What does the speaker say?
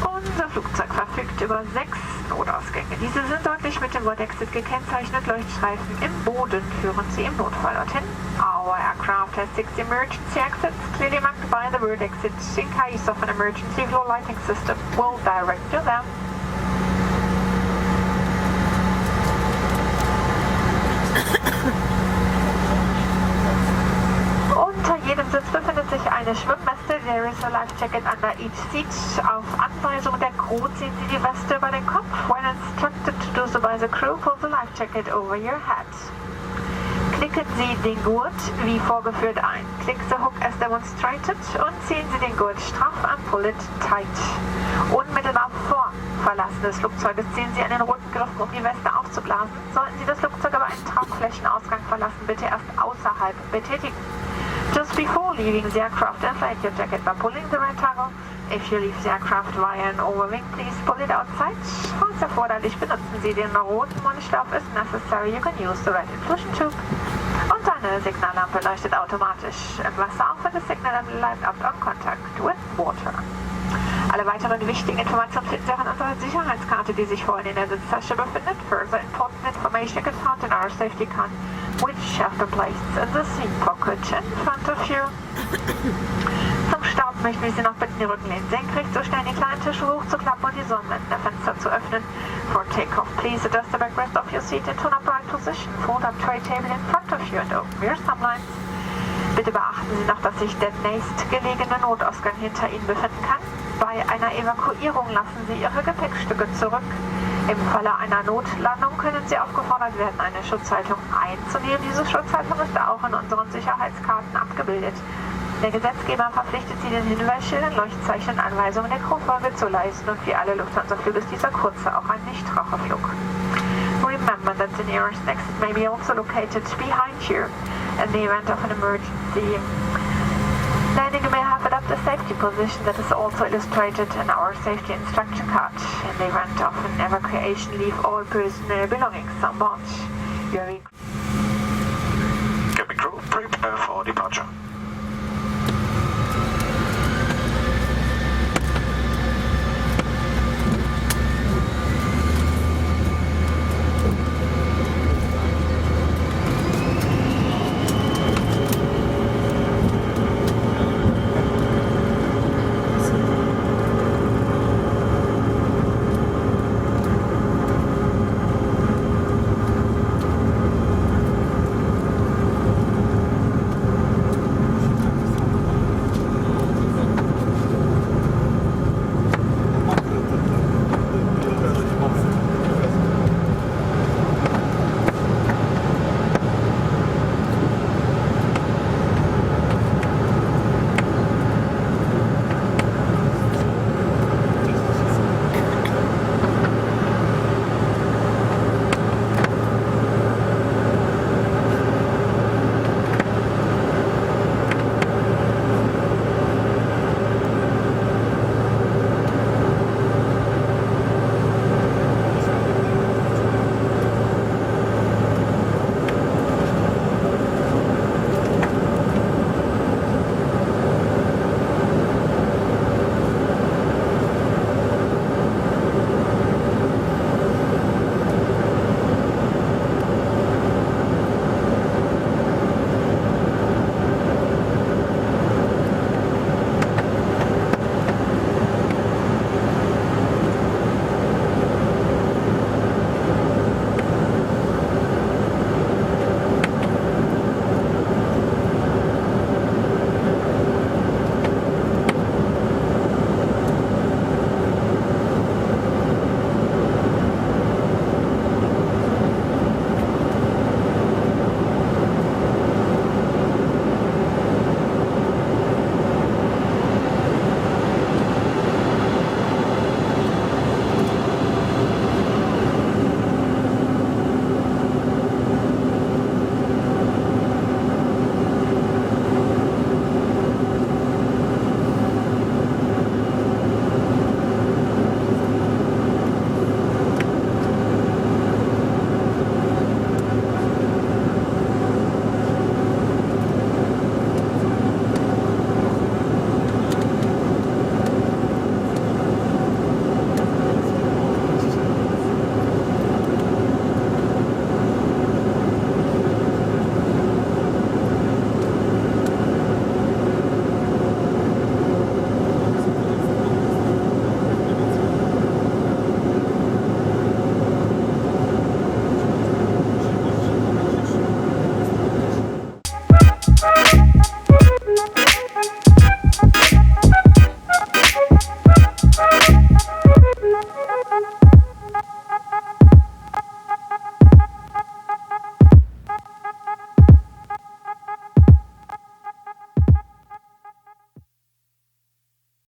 Unser Flugzeug verfügt über 6 Notausgänge. Diese sind deutlich mit dem Wort Exit gekennzeichnet. Leuchtstreifen im Boden führen Sie im Notfall dorthin. Our aircraft has 6 emergency exits, clearly marked by the word exit. In case of an emergency, floor lighting system will direct you there. Unter jedem Sitz befindet sich eine Schwimmweste. There is a life jacket under each seat. Auf Anweisung der Crew ziehen Sie die Weste über den Kopf. When instructed to do so by the crew, pull the life jacket over your head. Knicken Sie den Gurt wie vorgeführt ein. Click the hook as demonstrated und ziehen Sie den Gurt straff an, pull it tight. Unmittelbar vor Verlassen des Flugzeuges ziehen Sie einen roten Griff, um die Weste aufzublasen. Sollten Sie das Flugzeug aber einen Tragflächenausgang verlassen, bitte erst außerhalb betätigen. Just before leaving the aircraft, inflate your jacket by pulling the red toggle. If you leave the aircraft via an overwing, please pull it outside. Falls erforderlich, benutzen Sie den roten Mundschlauch. If necessary, you can use the red inclusion tube. Und eine Signallampe leuchtet automatisch im Wasser auf, wenn das Signal light out on contact with water. Alle weiteren wichtigen Informationen finden Sie auch in unserer Sicherheitskarte, die sich vorhin in der Sitztasche befindet. Further important information you can find in our safety card, which have been placed in the seat pocket in front of you. Zum Start möchten wir Sie noch bitten, die Rückenlehnen senkrecht so schnell die kleinen Tische hochzuklappen und die Sonnenwände der Fenster zu öffnen. For takeoff, please adjust the backrest of your seat into an upright position. Fold up tray table in front of you and open your sunlights. Bitte beachten Sie noch, dass sich der nächstgelegene Notausgang hinter Ihnen befinden kann. Bei einer Evakuierung lassen Sie Ihre Gepäckstücke zurück. Im Falle einer Notlandung können Sie aufgefordert werden, eine Schutzhaltung einzunehmen. Diese Schutzhaltung ist auch in unseren Sicherheitskarten abgebildet. Der Gesetzgeber verpflichtet Sie, den Hinweisschildern, Leuchtzeichen und Anweisungen der Crewfolge zu leisten und wie alle Lufthansa-Flüge ist dieser kurze auch ein Nichtraucherflug. Remember that the nearest exit may be also located behind you in the event of an emergency. Landing may have adapted safety position that is also illustrated in our safety instruction card. In the event of an evacuation, leave all personal belongings on board. Cabin crew, prepare for departure.